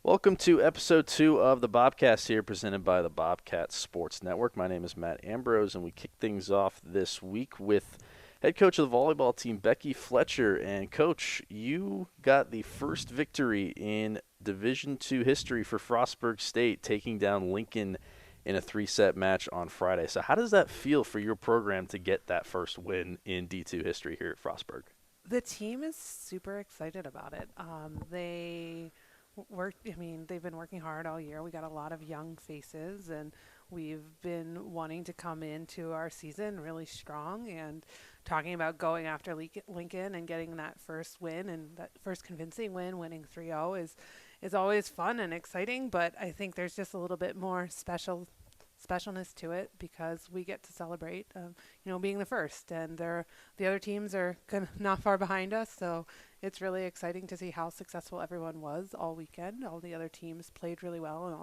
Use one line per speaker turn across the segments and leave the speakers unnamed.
Welcome to episode 2 of the Bobcast here, presented by the Bobcat Sports Network. My name is Matt Ambrose, and we kick things off this week with head coach of the volleyball team, Becky Fletcher. And, Coach, you got the first victory in Division II history for Frostburg State, taking down Lincoln in a 3-set match on Friday. So how does that feel for your program to get that first win in D2 history here at Frostburg?
The team is super excited about it. They've been working hard all year. We got a lot of young faces, and we've been wanting to come into our season really strong and talking about going after Lincoln and getting that first win and that first convincing win, winning 3-0 is always fun and exciting, but I think there's just a little bit more specialness to it because we get to celebrate, being the first, and the other teams are not far behind us. So it's really exciting to see how successful everyone was all weekend. All the other teams played really well, and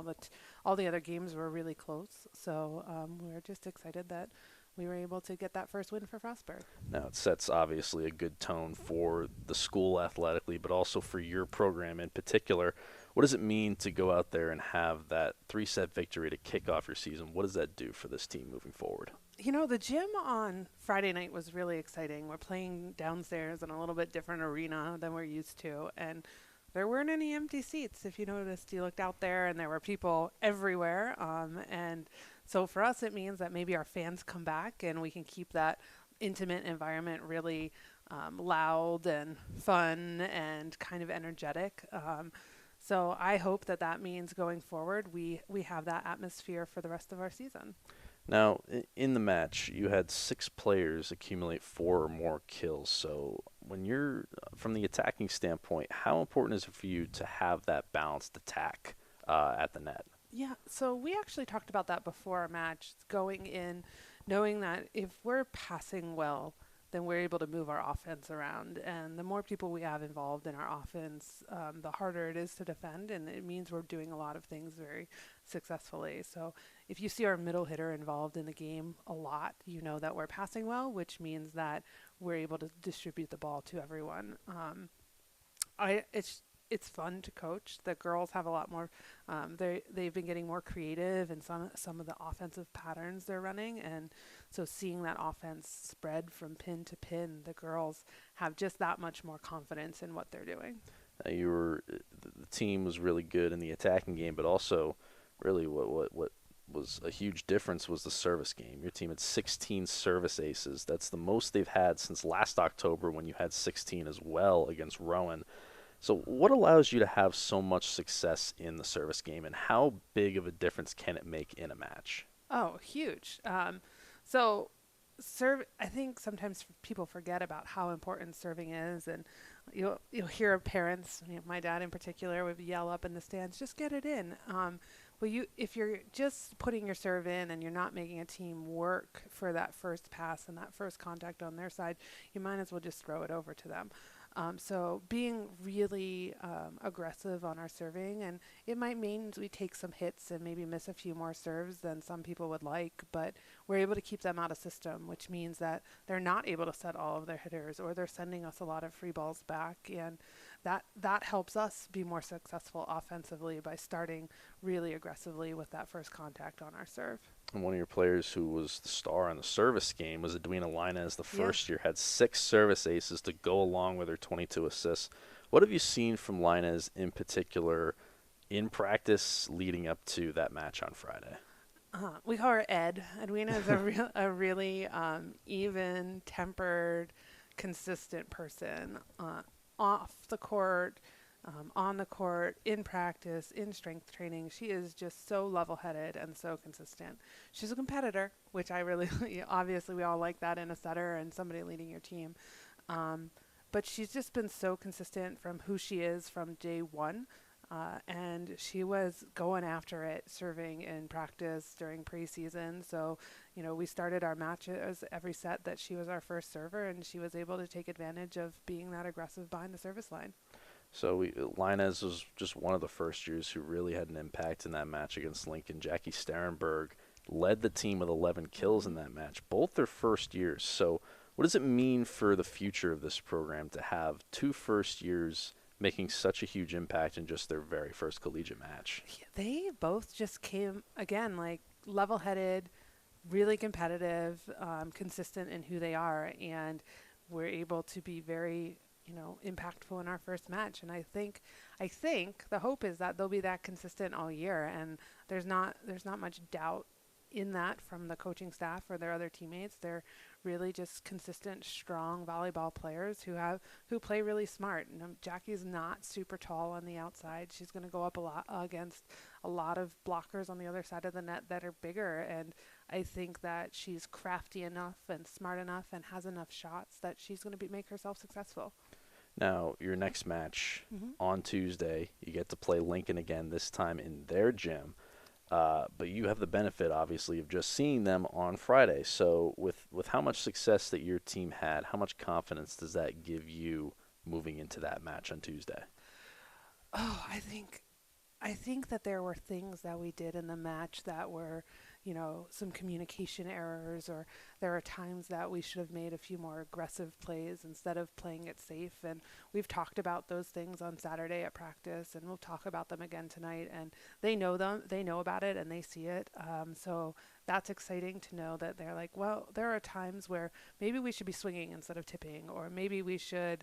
all the other games were really close. So we're just excited that we were able to get that first win for Frostburg.
Now, it sets obviously a good tone for the school athletically, but also for your program in particular. What does it mean to go out there and have that 3-set victory to kick off your season? What does that do for this team moving forward?
The gym on Friday night was really exciting. We're playing downstairs in a little bit different arena than we're used to, and there weren't any empty seats. If you noticed, you looked out there, and there were people everywhere, and so for us, it means that maybe our fans come back, and we can keep that intimate environment really loud and fun and kind of energetic. So I hope that means going forward, we have that atmosphere for the rest of our season.
Now, in the match, you had 6 players accumulate 4 or more kills. So when you're from the attacking standpoint, how important is it for you to have that balanced attack at the net?
Yeah, so we actually talked about that before our match, going in, knowing that if we're passing well, then we're able to move our offense around. And the more people we have involved in our offense, the harder it is to defend, and it means we're doing a lot of things very successfully. So if you see our middle hitter involved in the game a lot, you know that we're passing well, which means that we're able to distribute the ball to everyone. It's fun to coach. The girls have a lot more. They've been getting more creative in some of the offensive patterns they're running, and so seeing that offense spread from pin to pin, the girls have just that much more confidence in what they're doing.
The team was really good in the attacking game, but also really what was a huge difference was the service game. Your team had 16 service aces. That's the most they've had since last October when you had 16 as well against Rowan. So what allows you to have so much success in the service game, and how big of a difference can it make in a match?
Oh, huge. I think sometimes people forget about how important serving is, and you'll hear parents, my dad in particular, would yell up in the stands, "Just get it in." If you're just putting your serve in and you're not making a team work for that first pass and that first contact on their side, you might as well just throw it over to them. So being really aggressive on our serving, and it might mean we take some hits and maybe miss a few more serves than some people would like, but we're able to keep them out of system, which means that they're not able to set all of their hitters, or they're sending us a lot of free balls back, and that helps us be more successful offensively by starting really aggressively with that first contact on our serve.
And one of your players who was the star in the service game was DAlene. As the first year, had 6 service aces to go along with her 22 assists. What have you seen from Linez in particular in practice leading up to that match on Friday?
We call her Ed. Edwina is a really even-tempered, consistent person off the court, on the court, in practice, in strength training. She is just so level-headed and so consistent. She's a competitor, which I really, obviously we all like that in a setter and somebody leading your team. But she's just been so consistent from who she is from day one. And she was going after it, serving in practice during preseason. So, we started our matches every set that she was our first server, and she was able to take advantage of being that aggressive behind the service line.
So Linez was just one of the first years who really had an impact in that match against Lincoln. Jackie Sterenberg led the team with 11 kills in that match, both their first years. So what does it mean for the future of this program to have 2 first years making such a huge impact in just their very first collegiate match.
They both just came, again, like level-headed, really competitive, consistent in who they are, and we're able to be very, impactful in our first match. And I think the hope is that they'll be that consistent all year, and there's not much doubt in that from the coaching staff or their other teammates. They're really just consistent, strong volleyball players who play really smart. Jackie's not super tall on the outside. She's going to go up a lot against a lot of blockers on the other side of the net that are bigger, and I think that she's crafty enough and smart enough and has enough shots that she's going to make herself successful.
Now, your next match on Tuesday, you get to play Lincoln again, this time in their gym. But you have the benefit, obviously, of just seeing them on Friday. So with how much success that your team had, how much confidence does that give you moving into that match on Tuesday?
Oh, I think that there were things that we did in the match that were, some communication errors, or there are times that we should have made a few more aggressive plays instead of playing it safe. And we've talked about those things on Saturday at practice, and we'll talk about them again tonight. And they know about it, and they see it. So that's exciting to know that they're like, well, there are times where maybe we should be swinging instead of tipping, or maybe we should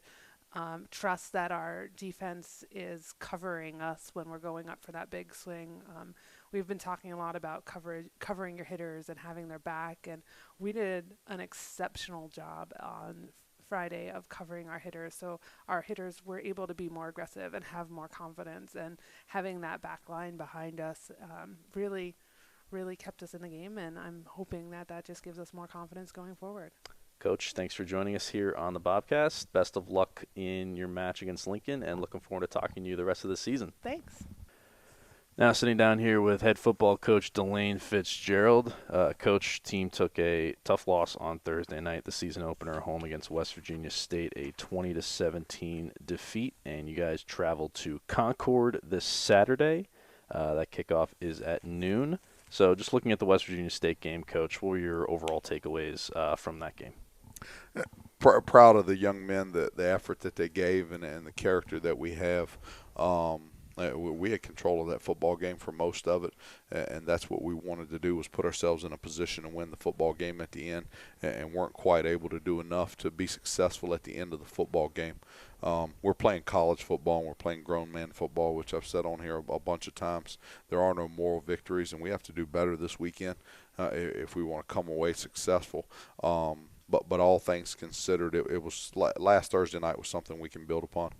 trust that our defense is covering us when we're going up for that big swing. We've been talking a lot about covering your hitters and having their back, and we did an exceptional job on Friday of covering our hitters. So our hitters were able to be more aggressive and have more confidence, and having that back line behind us really, really kept us in the game, and I'm hoping that just gives us more confidence going forward.
Coach, thanks for joining us here on the Bobcast. Best of luck in your match against Lincoln, and looking forward to talking to you the rest of the season.
Thanks.
Now sitting down here with head football coach DAlene Fitzgerald. Coach, team took a tough loss on Thursday night, the season opener, home against West Virginia State, a 20-17 defeat, and you guys traveled to Concord this Saturday. That kickoff is at noon. So just looking at the West Virginia State game, Coach, what were your overall takeaways from that game?
Proud of the young men, the effort that they gave, and the character that we have. We had control of that football game for most of it, and that's what we wanted to do, was put ourselves in a position to win the football game at the end, and weren't quite able to do enough to be successful at the end of the football game. We're playing college football, and we're playing grown man football, which I've said on here a bunch of times. There are no moral victories, and we have to do better this weekend if we want to come away successful. But all things considered, it was last Thursday night was something we can build upon.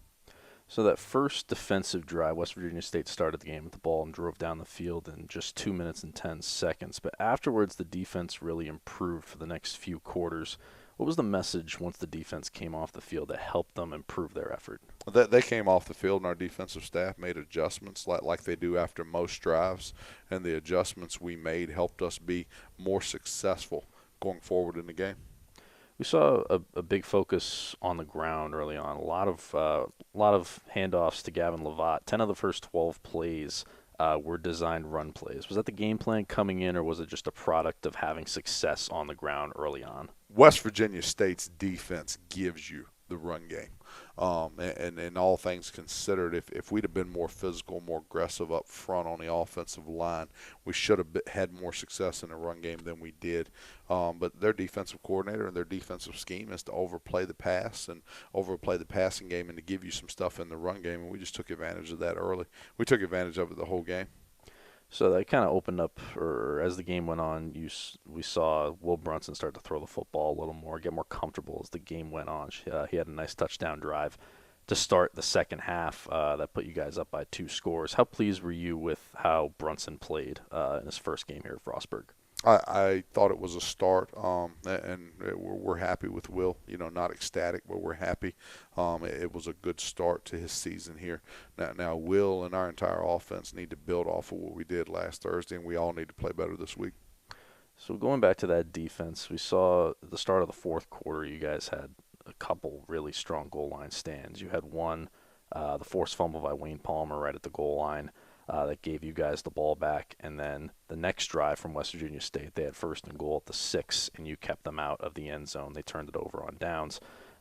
So that first defensive drive, West Virginia State started the game with the ball and drove down the field in just 2 minutes and 10 seconds. But afterwards, the defense really improved for the next few quarters. What was the message once the defense came off the field that helped them improve their effort?
They came off the field, and our defensive staff made adjustments like they do after most drives, and the adjustments we made helped us be more successful going forward in the game.
We saw a big focus on the ground early on. A lot of handoffs to Gavin Lovat. 10 of the first 12 plays were designed run plays. Was that the game plan coming in, or was it just a product of having success on the ground early on?
West Virginia State's defense gives you the run game. And all things considered, if we'd have been more physical, more aggressive up front on the offensive line, we should have had more success in the run game than we did. But their defensive coordinator and their defensive scheme is to overplay the pass and overplay the passing game and to give you some stuff in the run game, and we just took advantage of that early. We took advantage of it the whole game.
So that kind of opened up, or as the game went on, we saw Will Brunson start to throw the football a little more, get more comfortable as the game went on. He had a nice touchdown drive to start the second half that put you guys up by 2 scores. How pleased were you with how Brunson played in his first game here at Frostburg?
I thought it was a start, and we're happy with Will. Not ecstatic, but we're happy. It was a good start to his season here. Now Will and our entire offense need to build off of what we did last Thursday, and we all need to play better this week.
So going back to that defense, we saw at the start of the fourth quarter, you guys had a couple really strong goal line stands. You had one, the forced fumble by Wayne Palmer right at the goal line. That gave you guys the ball back, and then the next drive from West Virginia State, they had first and goal at the 6, and you kept them out of the end zone. They turned it over on downs.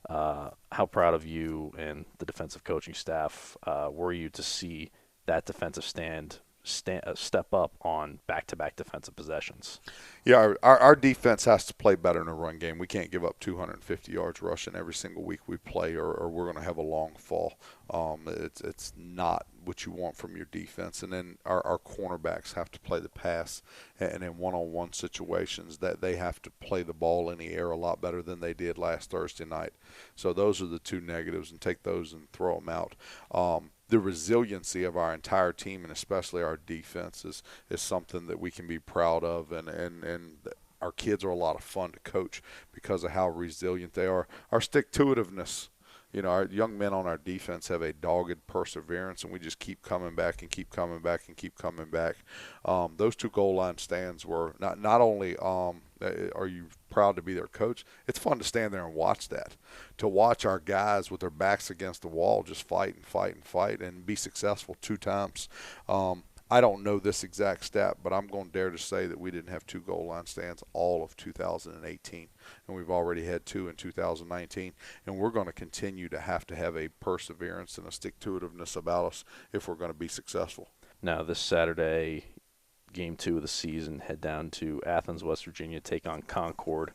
How proud of you and the defensive coaching staff were you to see that defensive step up on back-to-back defensive possessions?
Yeah, our defense has to play better in the run game. We can't give up 250 yards rushing every single week we play, or we're going to have a long fall. It's not what you want from your defense. And then our cornerbacks have to play the pass, and in one-on-one situations that they have to play the ball in the air a lot better than they did last Thursday night. So those are the two negatives, and take those and throw them out. The resiliency of our entire team, and especially our defense, is something that we can be proud of, and our kids are a lot of fun to coach because of how resilient they are. Our stick-to-itiveness, our young men on our defense have a dogged perseverance, and we just keep coming back and keep coming back and keep coming back. Those two goal line stands were not only are you proud to be their coach, it's fun to stand there and watch that. To watch our guys with their backs against the wall just fight and fight and fight and be successful 2 times. I don't know this exact stat, but I'm going to dare to say that we didn't have 2 goal line stands all of 2018, and we've already had 2 in 2019, and we're going to continue to have a perseverance and a stick-to-itiveness about us if we're going to be successful.
Now, this Saturday, Game 2 of the season, head down to Athens, West Virginia, take on Concord.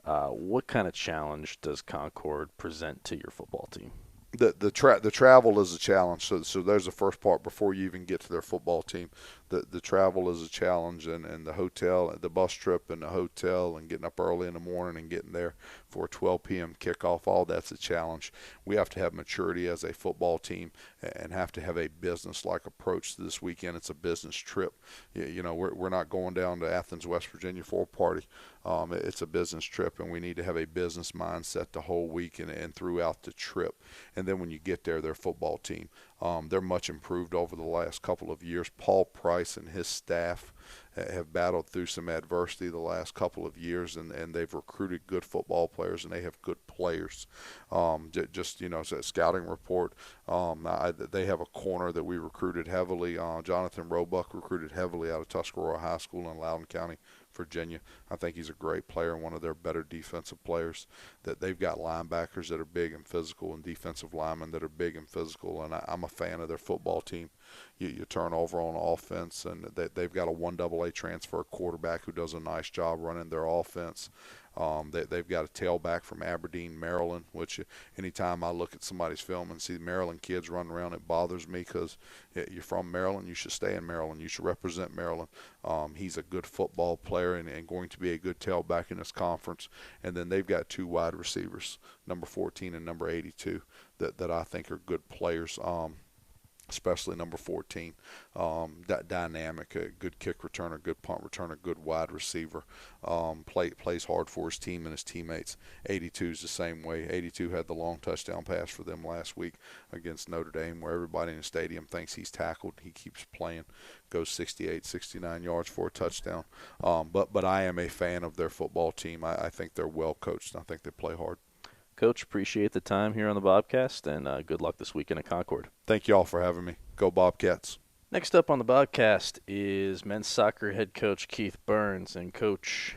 What kind of challenge does Concord present to your football team?
The travel is a challenge. So there's the first part before you even get to their football team. The travel is a challenge, and the hotel, the bus trip and the hotel, and getting up early in the morning and getting there for a 12 p.m. kickoff, all that's a challenge. We have to have maturity as a football team and have to have a business-like approach to this weekend. It's a business trip. We're not going down to Athens, West Virginia for a party. It's a business trip, and we need to have a business mindset the whole week and throughout the trip. And then when you get there, their football team, they're much improved over the last couple of years. Paul Price and his staff have battled through some adversity the last couple of years, and they've recruited good football players, and they have good players. Just a scouting report, they have a corner that we recruited heavily. Jonathan Roebuck recruited heavily out of Tuscarora High School in Loudoun County, Virginia. I think he's a great player and one of their better defensive players. That they've got linebackers that are big and physical, and defensive linemen that are big and physical, and I'm a fan of their football team. You turn over on offense, and they've got a 1AA transfer quarterback who does a nice job running their offense. They've got a tailback from Aberdeen, Maryland, which anytime I look at somebody's film and see Maryland kids running around, it bothers me because you're from Maryland. You should stay in Maryland. You should represent Maryland. He's a good football player and going to be a good tailback in this conference. And then they've got 2 wide receivers, number 14 and number 82, that I think are good players. Especially number 14, that dynamic, a good kick returner, good punt returner, good wide receiver, plays hard for his team and his teammates. 82 is the same way. 82 had the long touchdown pass for them last week against Notre Dame, where everybody in the stadium thinks he's tackled. He keeps playing, goes 68, 69 yards for a touchdown. But I am a fan of their football team. I think they're well coached, and I think they play hard.
Coach, appreciate the time here on the Bobcast, and good luck this weekend at Concord.
Thank you all for having me. Go Bobcats.
Next up on the Bobcast is men's soccer head coach Keith Burns. And, Coach,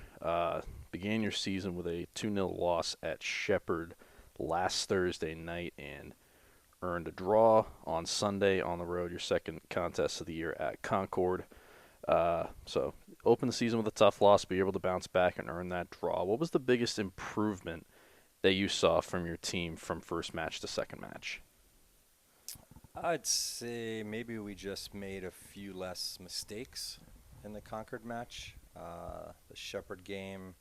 began your season with a 2-0 loss at Shepherd last Thursday night and earned a draw on Sunday on the road, your second contest of the year at Concord. So open the season with a tough loss, be able to bounce back and earn that draw. What was the biggest improvement that you saw from your team from first match to second match?
I'd say maybe we just made a few less mistakes in the Concord match. The Shepherd game,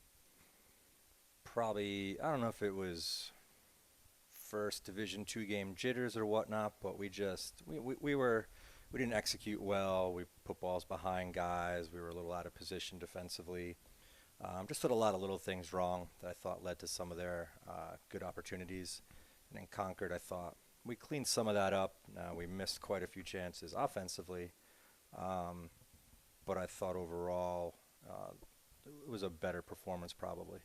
probably, I don't know if it was first Division II game jitters or whatnot, but we didn't execute well. We put balls behind guys. We were a little out of position defensively. Just did a lot of little things wrong that I thought led to some of their good opportunities. And in Concord, I thought we cleaned some of that up. We missed quite a few chances offensively. But I thought overall it was a better performance probably.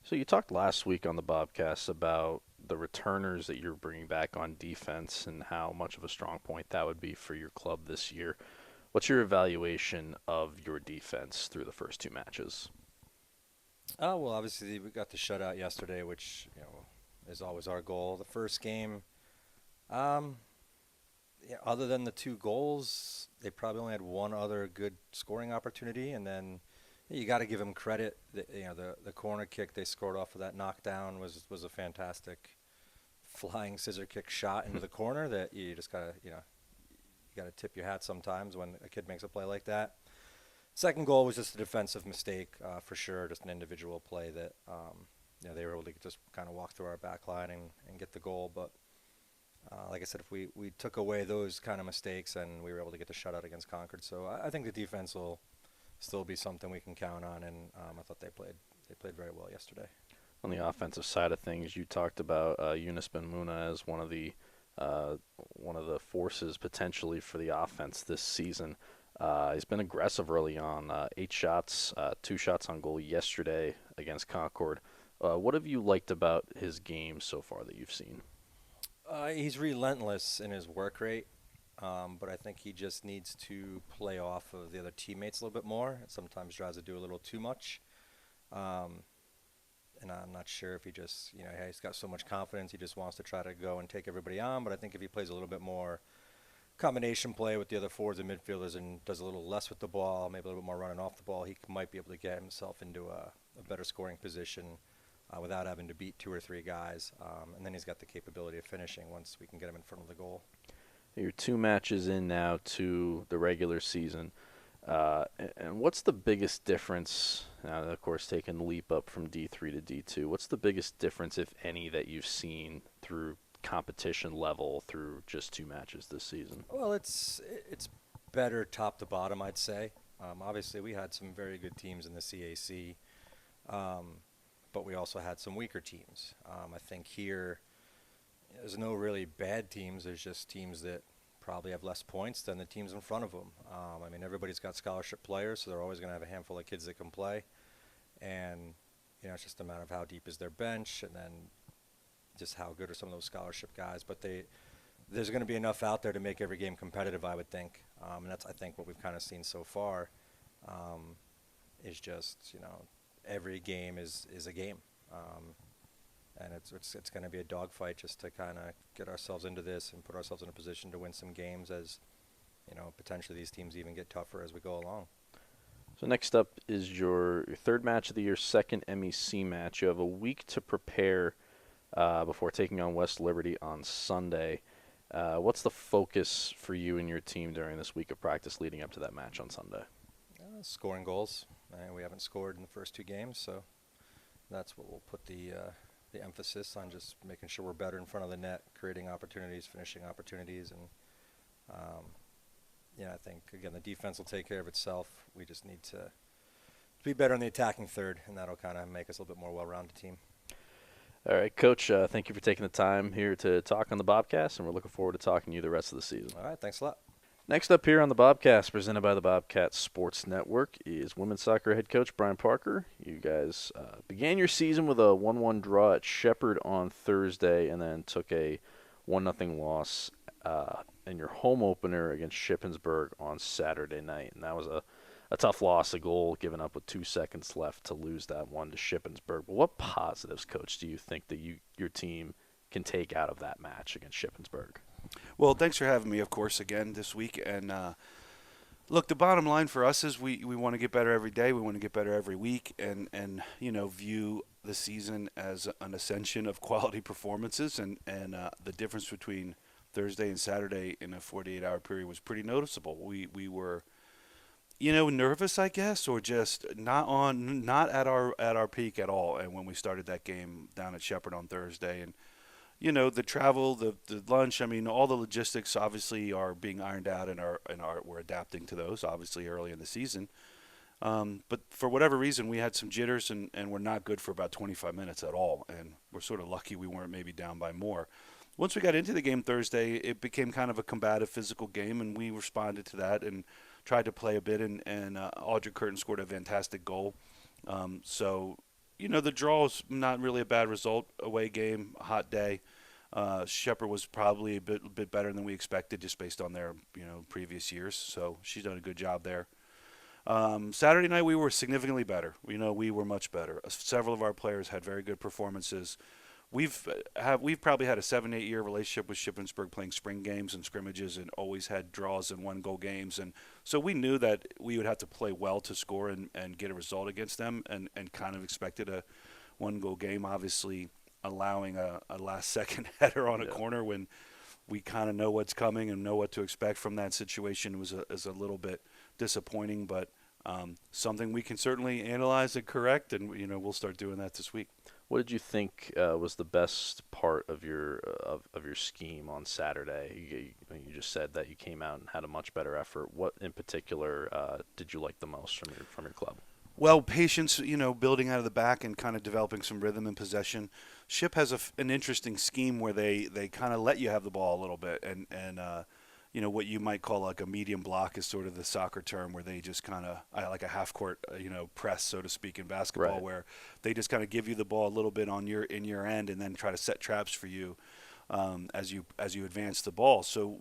So you talked last week on the Bobcast about the returners that you're bringing back on defense and how much of a strong point that would be for your club this year. What's your evaluation of your defense through the first 2 matches?
Well, obviously we got the shutout yesterday, which is always our goal. The first game, um, yeah, other than the 2 goals, they probably only had one other good scoring opportunity, and then you got to give them credit. The corner kick they scored off of that knockdown was a fantastic flying scissor kick shot into the corner that you just gotta you gotta tip your hat sometimes when a kid makes a play like that. Second goal was just a defensive mistake for sure, just an individual play that they were able to just kind of walk through our back line and get the goal. But like I said, if we took away those kind of mistakes, and we were able to get the shutout against Concord. So I think the defense will still be something we can count on, and I thought they played very well yesterday.
On the offensive side of things, you talked about Yunus Ben Muna as one of the forces potentially for the offense this season. He's been aggressive early on. 8 shots, 2 shots on goal yesterday against Concord. What have you liked about his game so far that you've seen?
He's relentless in his work rate, but I think he just needs to play off of the other teammates a little bit more. Sometimes tries to do a little too much. And I'm not sure if he just, he's got so much confidence, he just wants to try to go and take everybody on. But I think if he plays a little bit more combination play with the other forwards and midfielders and does a little less with the ball, maybe a little bit more running off the ball, he might be able to get himself into a better scoring position without having to beat 2 or 3 guys. And then he's got the capability of finishing once we can get him in front of the goal.
You're 2 matches in now to the regular season. And what's the biggest difference, now of course taking the leap up from D3 to D2, what's the biggest difference, if any, that you've seen through competition level through just 2 matches this season?
Well, it's better top to bottom, I'd say. Obviously, we had some very good teams in the CAC, but we also had some weaker teams. I think here there's no really bad teams. There's just teams that probably have less points than the teams in front of them. Everybody's got scholarship players, so they're always going to have a handful of kids that can play. And, it's just a matter of how deep is their bench and then just how good are some of those scholarship guys. But there's going to be enough out there to make every game competitive, I would think. And that's, I think, what we've kind of seen so far is just, every game is a game. And it's going to be a dogfight just to kind of get ourselves into this and put ourselves in a position to win some games as, potentially these teams even get tougher as we go along.
So next up is your 3rd match of the year, 2nd MEC match. You have a week to prepare before taking on West Liberty on Sunday. What's the focus for you and your team during this week of practice leading up to that match on Sunday?
Scoring goals. We haven't scored in the first 2 games, so that's what we'll put the emphasis on, just making sure we're better in front of the net, creating opportunities, finishing opportunities. And, I think, again, the defense will take care of itself. We just need to be better in the attacking third, and that'll kind of make us a little bit more well-rounded team.
All right, Coach, thank you for taking the time here to talk on the Bobcast, and we're looking forward to talking to you the rest of the season.
All right, thanks a lot.
Next up here on the Bobcast, presented by the Bobcat Sports Network, is women's soccer head coach Brian Parker. You guys began your season with a 1-1 draw at Shepherd on Thursday and then took a 1-0 loss in your home opener against Shippensburg on Saturday night. And that was a tough loss, a goal given up with 2 seconds left to lose that one to Shippensburg. But what positives, Coach, do you think that your team can take out of that match against Shippensburg?
Well, thanks for having me, of course, again this week. And look, the bottom line for us is we want to get better every day. We want to get better every week, and view the season as an ascension of quality performances. And the difference between Thursday and Saturday in a 48-hour period was pretty noticeable. We were, nervous, I guess, or just not at our peak at all. And when we started that game down at Shepherd on Thursday, and the travel, the lunch, all the logistics obviously are being ironed out, and we're adapting to those obviously early in the season. But for whatever reason, we had some jitters and we're not good for about 25 minutes at all. And we're sort of lucky we weren't maybe down by more. Once we got into the game Thursday, it became kind of a combative physical game, and we responded to that and tried to play a bit. And Audrey Curtin scored a fantastic goal. The draw is not really a bad result. Away game, hot day. Shepherd was probably a bit better than we expected, just based on their previous years. So she's done a good job there. Saturday night we were significantly better. We were much better. Several of our players had very good performances. we've probably had a 7-8 year relationship with Shippensburg, playing spring games and scrimmages, and always had draws and 1-goal games, and so we knew that we would have to play well to score and get a result against them, and kind of expected a 1-goal game, obviously allowing a last second header on a corner when we kind of know what's coming and know what to expect from that situation is a little bit disappointing, but something we can certainly analyze and correct, and we'll start doing that this week.
What did you think was the best part of your scheme on Saturday? You just said that you came out and had a much better effort. What in particular did you like the most from your club?
Well, patience, building out of the back and kind of developing some rhythm and possession. Ship has an interesting scheme where they kind of let you have the ball a little bit, and what you might call like a medium block is sort of the soccer term, where they just kind of like a half court, press, so to speak, in basketball,
right,
where they just kind of give you the ball a little bit in your end and then try to set traps for you as you advance the ball. So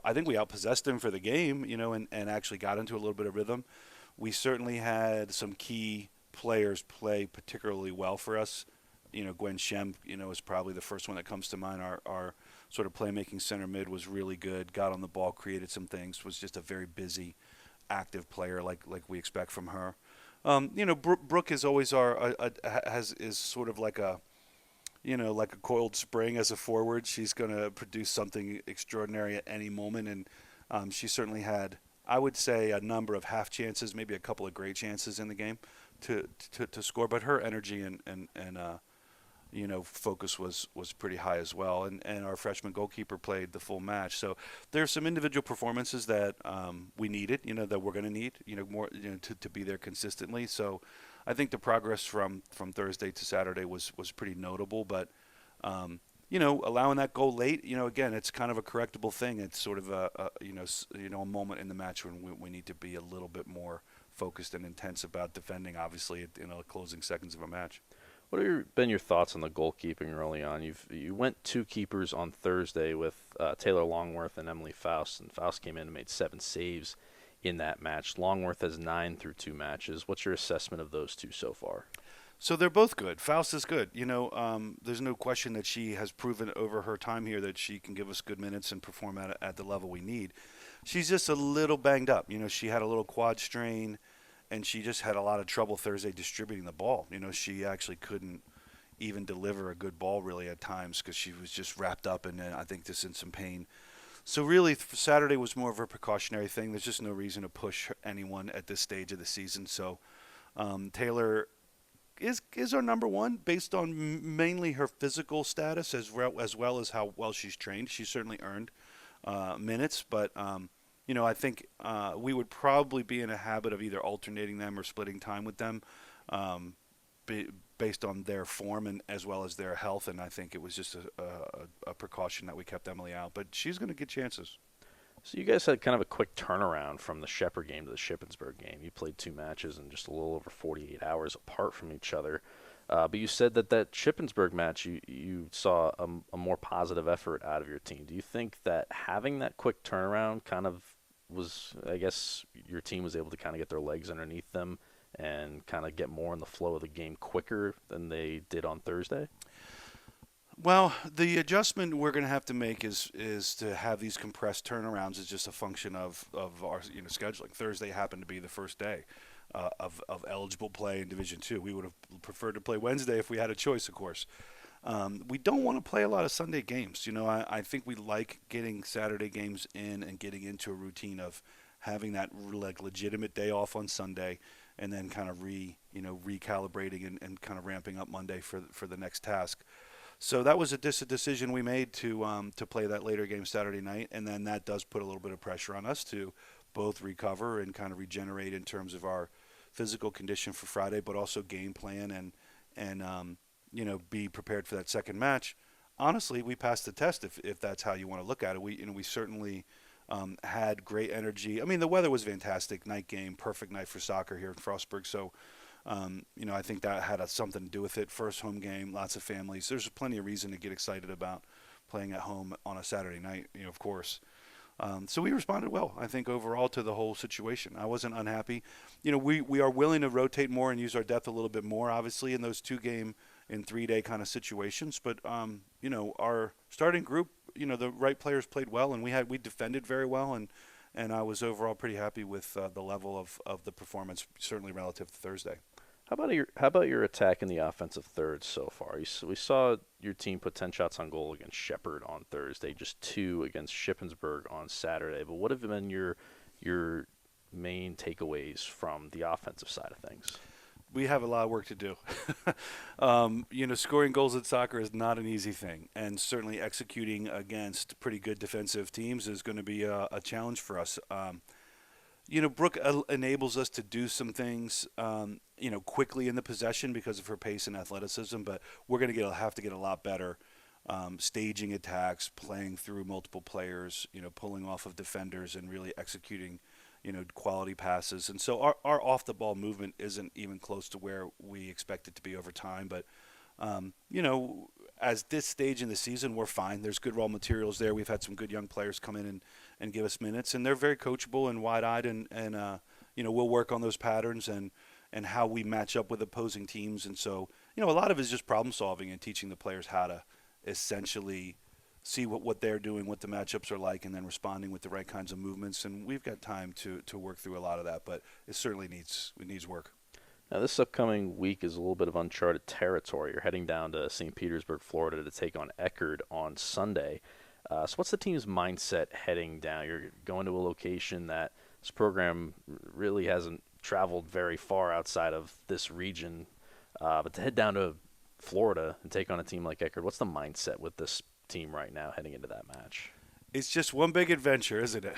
I think we outpossessed them for the game, and actually got into a little bit of rhythm. We certainly had some key players play particularly well for us. Gwen Shem, is probably the first one that comes to mind. Our sort of playmaking center mid was really good, got on the ball, created some things, was just a very busy, active player like we expect from her. Brooke is always is sort of like a coiled spring as a forward. She's going to produce something extraordinary at any moment, and she certainly had, I would say, a number of half chances, maybe a couple of great chances in the game to score. But her energy and focus was pretty high as well. And our freshman goalkeeper played the full match. So there's some individual performances that we needed, that we're going to need, more, to be there consistently. So I think the progress from Thursday to Saturday was pretty notable. But allowing that goal late, again, it's kind of a correctable thing. It's sort of a moment in the match when we need to be a little bit more focused and intense about defending, obviously, in the closing seconds of a match.
What have been your thoughts on the goalkeeping early on? You went 2 keepers on Thursday with Taylor Longworth and Emily Faust, and Faust came in and made 7 saves in that match. Longworth has 9 through 2 matches. What's your assessment of those two so far?
So they're both good. Faust is good. There's no question that she has proven over her time here that she can give us good minutes and perform at the level we need. She's just a little banged up. She had a little quad strain, and she just had a lot of trouble Thursday distributing the ball. She actually couldn't even deliver a good ball really at times because she was just wrapped up in, I think, just in some pain. So really, Saturday was more of a precautionary thing. There's just no reason to push anyone at this stage of the season. So Taylor is our number one based on mainly her physical status as well as how well she's trained. She's certainly earned minutes, but I think we would probably be in a habit of either alternating them or splitting time with them based on their form and as well as their health. And I think it was just a precaution that we kept Emily out. But she's going to get chances.
So you guys had kind of a quick turnaround from the Shepherd game to the Shippensburg game. You played 2 matches in just a little over 48 hours apart from each other. But you said that Shippensburg match, you saw a more positive effort out of your team. Do you think that having that quick turnaround kind of was, I guess, your team was able to kind of get their legs underneath them and kind of get more in the flow of the game quicker than they did on Thursday?
Well, the adjustment we're going to have to make is to have these compressed turnarounds is just a function of our scheduling. Thursday happened to be the first day of eligible play in Division II. We would have preferred to play Wednesday if we had a choice, of course. We don't want to play a lot of Sunday games. I think we like getting Saturday games in and getting into a routine of having that legitimate day off on Sunday and then kind of recalibrating and kind of ramping up Monday for the next task. So that was a decision we made to play that later game Saturday night, and then that does put a little bit of pressure on us to both recover and kind of regenerate in terms of our physical condition for Friday, but also game plan and be prepared for that second match. Honestly, we passed the test if that's how you want to look at it. We certainly had great energy. I mean, the weather was fantastic. Night game, perfect night for soccer here in Frostburg. So. I think that had something to do with it. First home game, lots of families. There's plenty of reason to get excited about playing at home on a Saturday night, of course. So we responded well, I think, overall to the whole situation. I wasn't unhappy. We are willing to rotate more and use our depth a little bit more, obviously, in those 2-game in 3-day kind of situations. But our starting group, the right players played well, and we defended very well, and I was overall pretty happy with the level of the performance, certainly relative to Thursday.
How about your attack in the offensive third so far? We saw your team put 10 shots on goal against Shepherd on Thursday, just 2 against Shippensburg on Saturday. But what have been your main takeaways from the offensive side of things?
We have a lot of work to do. Scoring goals in soccer is not an easy thing, and certainly executing against pretty good defensive teams is going to be a challenge for us. Brooke enables us to do some things, quickly in the possession because of her pace and athleticism, but we're going to have to get a lot better staging attacks, playing through multiple players, pulling off of defenders and really executing quality passes. And so our off-the-ball movement isn't even close to where we expect it to be over time. But, as this stage in the season, we're fine. There's good raw materials there. We've had some good young players come in and give us minutes. And they're very coachable and wide-eyed. And we'll work on those patterns and how we match up with opposing teams. And so, a lot of it is just problem-solving and teaching the players how to essentially see what they're doing, what the matchups are like, and then responding with the right kinds of movements. And we've got time to work through a lot of that, but it certainly needs work.
Now, this upcoming week is a little bit of uncharted territory. You're heading down to St. Petersburg, Florida, to take on Eckerd on Sunday. So what's the team's mindset heading down? You're going to a location that this program really hasn't traveled very far outside of this region, but to head down to Florida and take on a team like Eckerd, what's the mindset with this team right now heading into that match?
It's just one big adventure, isn't it?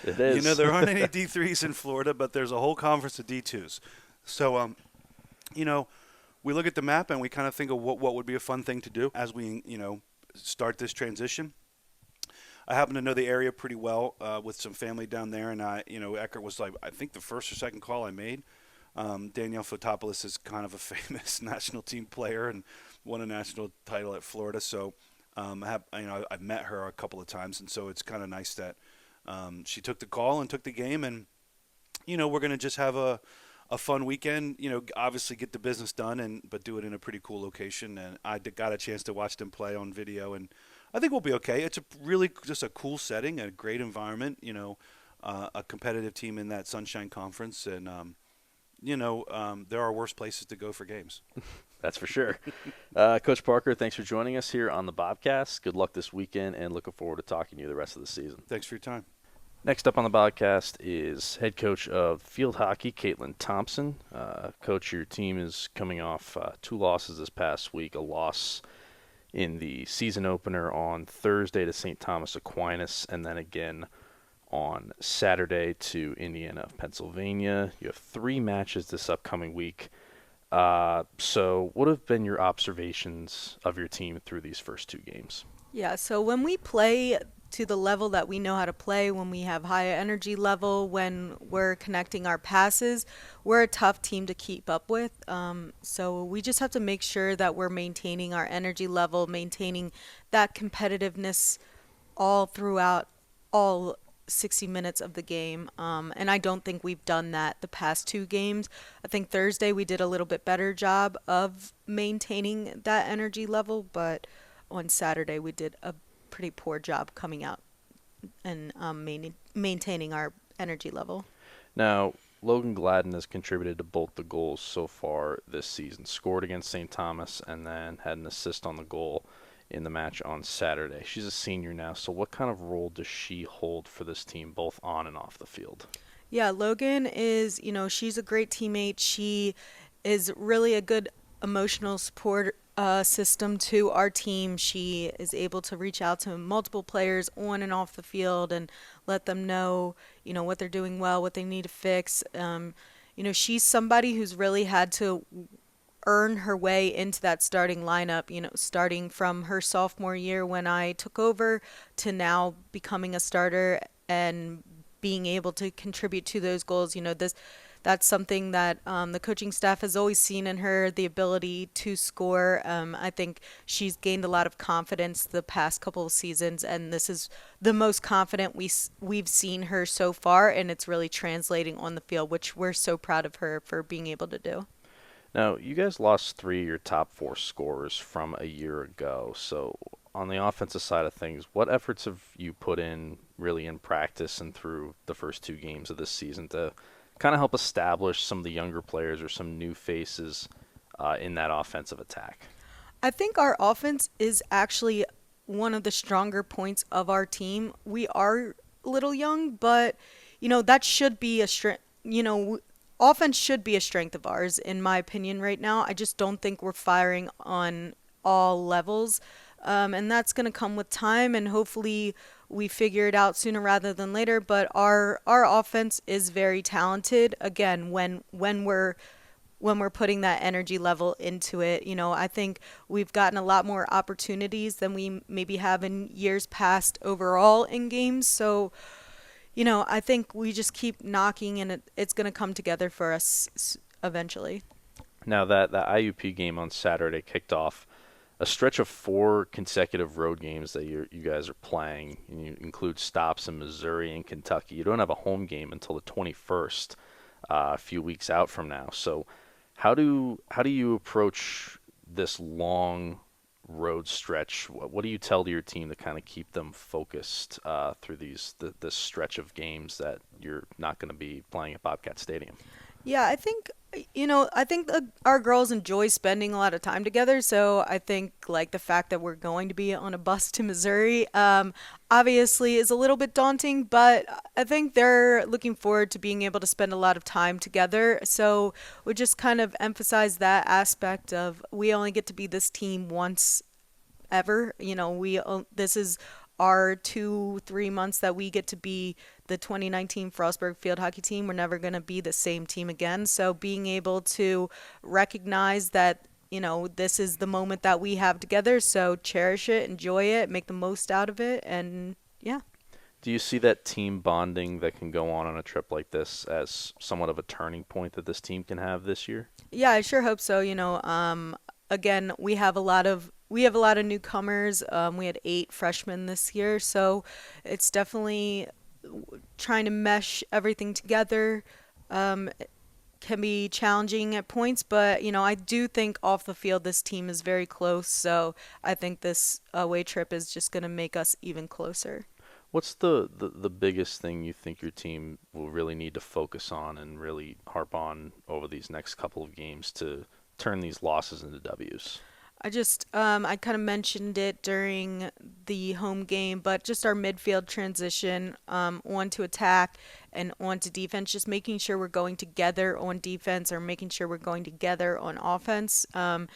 It is.
There aren't any D3s in Florida, but there's a whole conference of D2s. So, we look at the map and we kind of think of what would be a fun thing to do as we, start this transition. I happen to know the area pretty well with some family down there, and Eckerd was like, I think the first or second call I made. Danielle Fotopoulos is kind of a famous national team player and won a national title at Florida, so I've met her a couple of times, and so it's kind of nice that she took the call and took the game, and we're going to just have a fun weekend. Obviously get the business done, but do it in a pretty cool location. And I got a chance to watch them play on video, and I think we'll be okay. It's really just a cool setting, a great environment. A competitive team in that Sunshine Conference, and there are worse places to go for games.
That's for sure. Coach Parker, thanks for joining us here on the Bobcast. Good luck this weekend, and looking forward to talking to you the rest of the season.
Thanks for your time.
Next up on the Bobcast is head coach of field hockey, Caitlin Thompson. Coach, your team is coming off 2 losses this past week, a loss in the season opener on Thursday to St. Thomas Aquinas, and then again on Saturday to Indiana of Pennsylvania. You have 3 matches this upcoming week. So what have been your observations of your team through these first 2 games?
Yeah, so when we play to the level that we know how to play, when we have high energy level, when we're connecting our passes, we're a tough team to keep up with. So we just have to make sure that we're maintaining our energy level, maintaining that competitiveness all throughout all 60 minutes of the game. And I don't think we've done that the past 2 games. I think Thursday we did a little bit better job of maintaining that energy level, but on Saturday we did a pretty poor job coming out and maintaining our energy level.
Now, Logan Gladden has contributed to both the goals so far this season. Scored against St. Thomas and then had an assist on the goal in the match on Saturday. She's a senior now, so what kind of role does she hold for this team, both on and off the field?
Yeah, Logan is, she's a great teammate. She is really a good emotional support system to our team. She is able to reach out to multiple players on and off the field and let them know, what they're doing well, what they need to fix. She's somebody who's really had to earn her way into that starting lineup, starting from her sophomore year when I took over to now becoming a starter and being able to contribute to those goals. That's something that the coaching staff has always seen in her, the ability to score. I think she's gained a lot of confidence the past couple of seasons, and this is the most confident we've seen her so far, and it's really translating on the field, which we're so proud of her for being able to do.
Now, you guys lost 3 of your top 4 scorers from a year ago. So, on the offensive side of things, what efforts have you put in really in practice and through the first 2 games of this season to kind of help establish some of the younger players or some new faces in that offensive attack?
I think our offense is actually one of the stronger points of our team. We are a little young, but that should be a strength. Offense should be a strength of ours, in my opinion, right now. I just don't think we're firing on all levels, and that's going to come with time, and hopefully we figure it out sooner rather than later. But our offense is very talented. Again, when we're putting that energy level into it. I think we've gotten a lot more opportunities than we maybe have in years past overall in games. So, I think we just keep knocking, and it's going to come together for us eventually.
Now, that IUP game on Saturday kicked off a stretch of 4 consecutive road games that you guys are playing, and you include stops in Missouri and Kentucky. You don't have a home game until the 21st, a few weeks out from now. So, how do you approach this long road stretch? What do you tell to your team to kind of keep them focused through this stretch of games that you're not going to be playing at Bobcat Stadium?
Yeah, I think our girls enjoy spending a lot of time together. So I think like the fact that we're going to be on a bus to Missouri, obviously is a little bit daunting, but I think they're looking forward to being able to spend a lot of time together. So we just kind of emphasize that aspect of we only get to be this team once ever. This is our 2-3 months that we get to be the 2019 Frostburg field hockey team. We're never going to be the same team again. So being able to recognize that, this is the moment that we have together. So cherish it, enjoy it, make the most out of it. And yeah.
Do you see that team bonding that can go on a trip like this as somewhat of a turning point that this team can have this year?
Yeah, I sure hope so. Again, we have a lot of newcomers. We had 8 freshmen this year, so it's definitely trying to mesh everything together. It can be challenging at points, but I do think off the field this team is very close. So I think this away trip is just going to make us even closer.
What's the biggest thing you think your team will really need to focus on and really harp on over these next couple of games to turn these losses into W's?
I kind of mentioned it during the home game, but just our midfield transition on to attack and on to defense, just making sure we're going together on defense or making sure we're going together on offense. I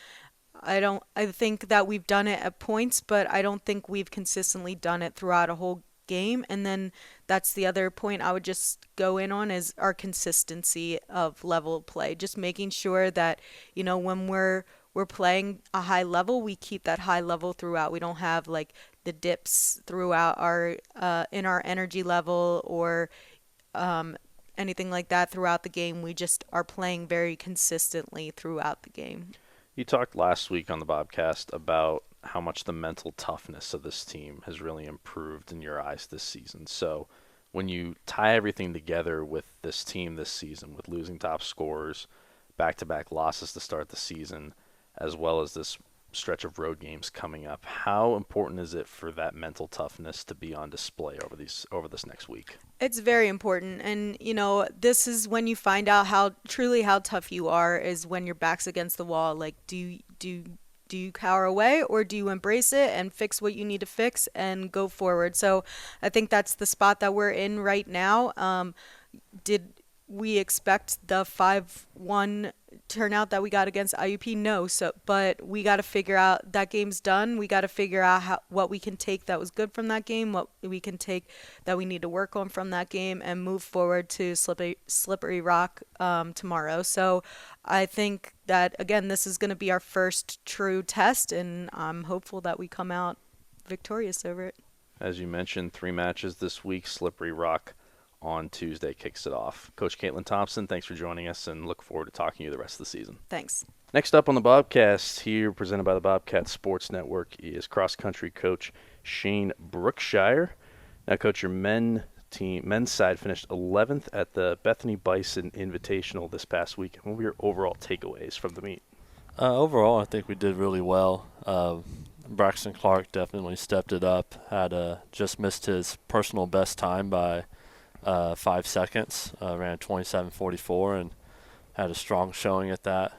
think that we've done it at points, but I don't think we've consistently done it throughout a whole game. And then that's the other point I would just go in on is our consistency of level of play, just making sure that, when we're playing a high level, we keep that high level throughout. We don't have like the dips throughout our in our energy level or anything like that throughout the game. We just are playing very consistently throughout the game.
You talked last week on the Bobcast about how much the mental toughness of this team has really improved in your eyes this season. So when you tie everything together with this team this season, with losing top scorers, back-to-back losses to start the season, as well as this stretch of road games coming up, how important is it for that mental toughness to be on display over this next week?
It's very important, and this is when you find out how tough you are, is when your back's against the wall. Like, do you cower away, or do you embrace it and fix what you need to fix and go forward? So I think that's the spot that we're in right now. Did we expect the 5-1 turnout that we got against IUP? No. But we got to figure out that game's done. We got to figure out what we can take that was good from that game, what we can take that we need to work on from that game, and move forward to Slippery Rock tomorrow. So I think that, again, this is going to be our first true test, and I'm hopeful that we come out victorious over it.
As you mentioned, 3 matches this week. Slippery Rock on Tuesday kicks it off. Coach Caitlin Thompson, thanks for joining us, and look forward to talking to you the rest of the season.
Thanks.
Next up on the Bobcast, here presented by the Bobcat Sports Network, is cross-country coach Shane Brookshire. Now, Coach, your men men's side finished 11th at the Bethany Bison Invitational this past weekend. What were your overall takeaways from the meet?
Overall, I think we did really well. Braxton Clark definitely stepped it up. Just missed his personal best time by 5 seconds. Ran 27:44 and had a strong showing at that.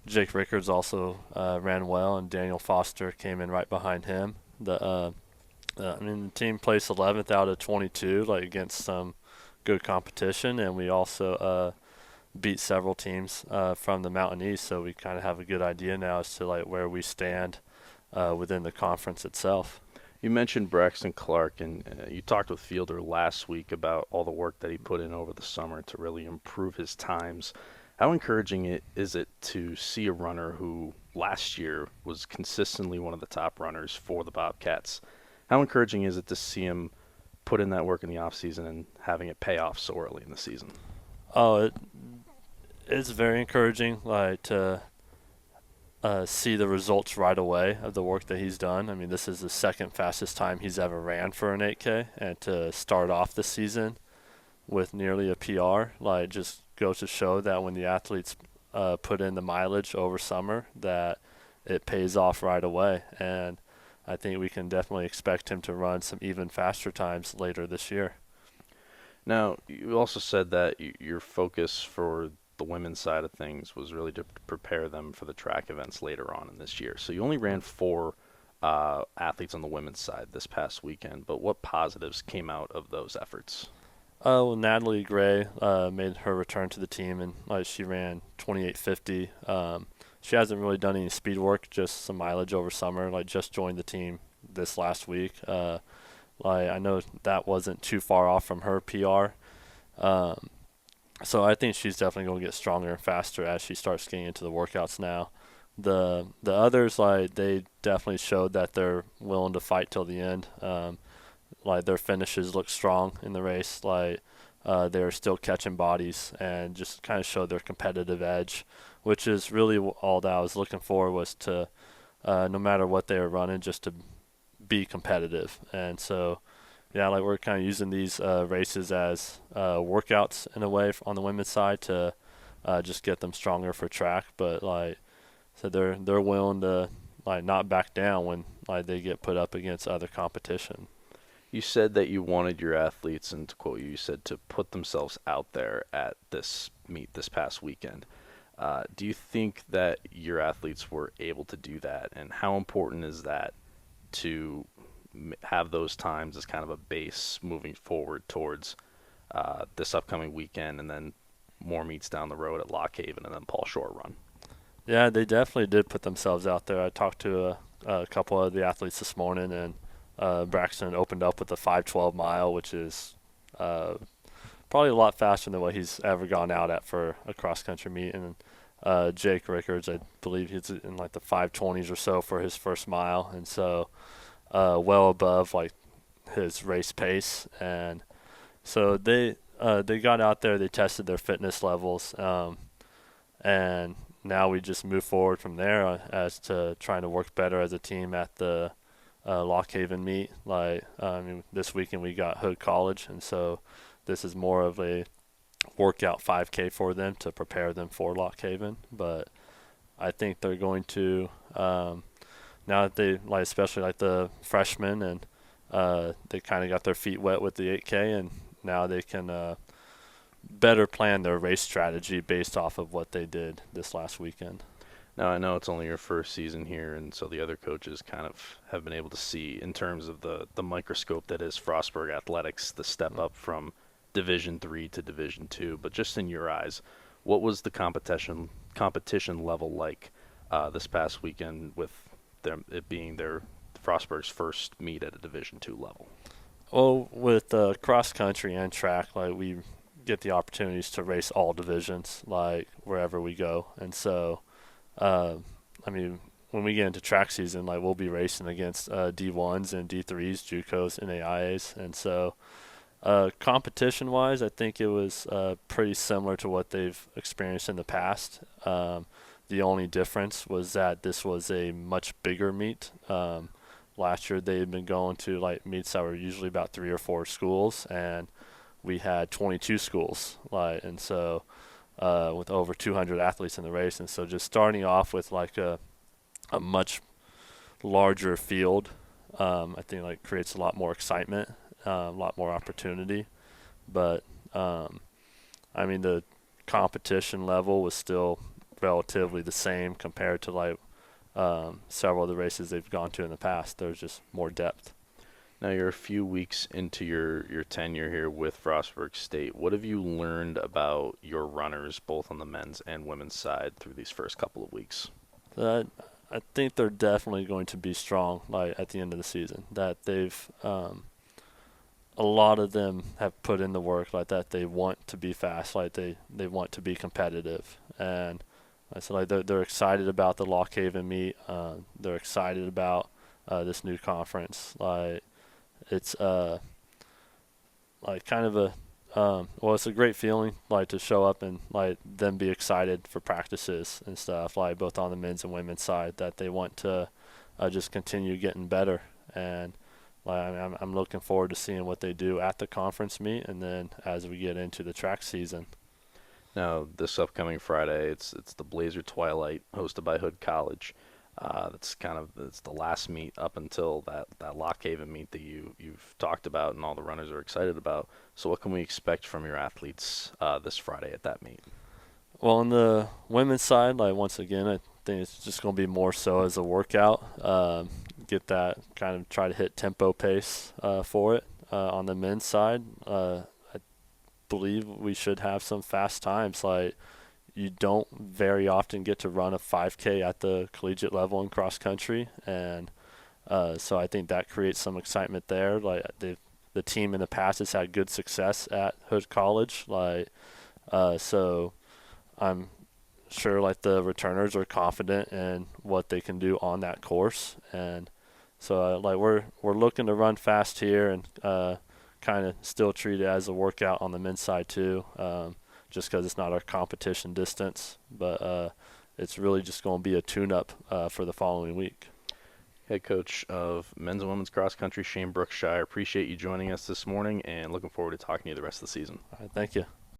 Jake Rickards also ran well, and Daniel Foster came in right behind him. The team placed 11th out of 22, against some good competition, and we also beat several teams from the Mountain East, so we kind of have a good idea now as to where we stand within the conference itself.
You mentioned Braxton Clark, and you talked with Fielder last week about all the work that he put in over the summer to really improve his times. How encouraging is it to see a runner who last year was consistently one of the top runners for the Bobcats? How encouraging is it to see him put in that work in the offseason and having it pay off so early in the season?
Oh, it's very encouraging, to see the results right away of the work that he's done. I mean, this is the second fastest time he's ever ran for an 8K, and to start off the season with nearly a PR, just goes to show that when the athletes put in the mileage over summer, that it pays off right away. And I think we can definitely expect him to run some even faster times later this year.
Now, you also said that your focus for the women's side of things was really to prepare them for the track events later on in this year. So you only ran 4 athletes on the women's side this past weekend, but what positives came out of those efforts?
Natalie Gray made her return to the team, and she ran 28:50. She hasn't really done any speed work, just some mileage over summer. Just joined the team this last week. I know that wasn't too far off from her PR. So I think she's definitely going to get stronger and faster as she starts getting into the workouts now. The others, they definitely showed that they're willing to fight till the end. Their finishes look strong in the race. They're still catching bodies and just kind of showed their competitive edge, which is really all that I was looking for, was to, no matter what they were running, just to be competitive. And so, yeah, we're kind of using these races as workouts in a way on the women's side to just get them stronger for track. But so they're willing to not back down when they get put up against other competition.
You said that you wanted your athletes, and to quote you said to put themselves out there at this meet this past weekend. Do you think that your athletes were able to do that, and how important is that to have those times as kind of a base moving forward towards this upcoming weekend, and then more meets down the road at Lock Haven and then Paul Shore Run?
Yeah, they definitely did put themselves out there. I talked to a couple of the athletes this morning, and Braxton opened up with a 5:12 mile, which is probably a lot faster than what he's ever gone out at for a cross-country meet. And Jake Rickards, I believe he's in the 5:20s or so for his first mile, and so well above his race pace. And so they got out there, they tested their fitness levels, and now we just move forward from there as to trying to work better as a team at the Lock Haven meet. This weekend we got Hood College, and so this is more of a workout 5K for them to prepare them for Lock Haven. But I think they're going to, now that they, especially the freshmen, and they kind of got their feet wet with the 8K, and now they can better plan their race strategy based off of what they did this last weekend.
Now, I know it's only your first season here, and so the other coaches kind of have been able to see, in terms of the microscope that is Frostburg Athletics, the step up from Division III to Division II. But just in your eyes, what was the competition level like this past weekend, with it being Frostburg's first meet at a Division II level?
Well, with cross country and track, we get the opportunities to race all divisions, wherever we go, and so. When we get into track season, we'll be racing against D1s and D3s, JUCOs, and AIAs. And so competition-wise, I think it was pretty similar to what they've experienced in the past. The only difference was that this was a much bigger meet. last year they had been going to like meets that were usually about 3 or 4 schools, and we had 22 schools, and so with over 200 athletes in the race, and so just starting off with like a much larger field, I think like creates a lot more excitement, a lot more opportunity, but I mean the competition level was still relatively the same compared to like several of the races they've gone to in the past. There's just more depth.
Now you're a few weeks into your tenure here with Frostburg State. What have you learned about your runners, both on the men's and women's side, through these first couple of weeks?
I think they're definitely going to be strong at the end of the season. That they've a lot of them have put in the work that they want to be fast, they want to be competitive, and so they're excited about the Lock Haven meet. They're excited about this new conference. It's kind of a it's a great feeling to show up and them be excited for practices and stuff, both on the men's and women's side, that they want to just continue getting better. And I'm looking forward to seeing what they do at the conference meet, and then as we get into the track season.
Now, this upcoming Friday, it's the Blazer Twilight, hosted by Hood College. It's the last meet up until that Lock Haven meet that you've talked about and all the runners are excited about. So what can we expect from your athletes this Friday at that meet?
Well, on the women's side, once again, I think it's just going to be more so as a workout. Get that kind of try to hit tempo pace for it. On the men's side, I believe we should have some fast times. You don't very often get to run a 5K at the collegiate level in cross country, and so I think that creates some excitement there. The team in the past has had good success at Hood College, so I'm sure the returners are confident in what they can do on that course, and so we're looking to run fast here and kind of still treat it as a workout on the men's side too. Just because it's not our competition distance, but it's really just going to be a tune-up for the following week.
Head coach of men's and women's cross country, Shane Brookshire. Appreciate you joining us this morning, and looking forward to talking to you the rest of the season.
All right, thank you.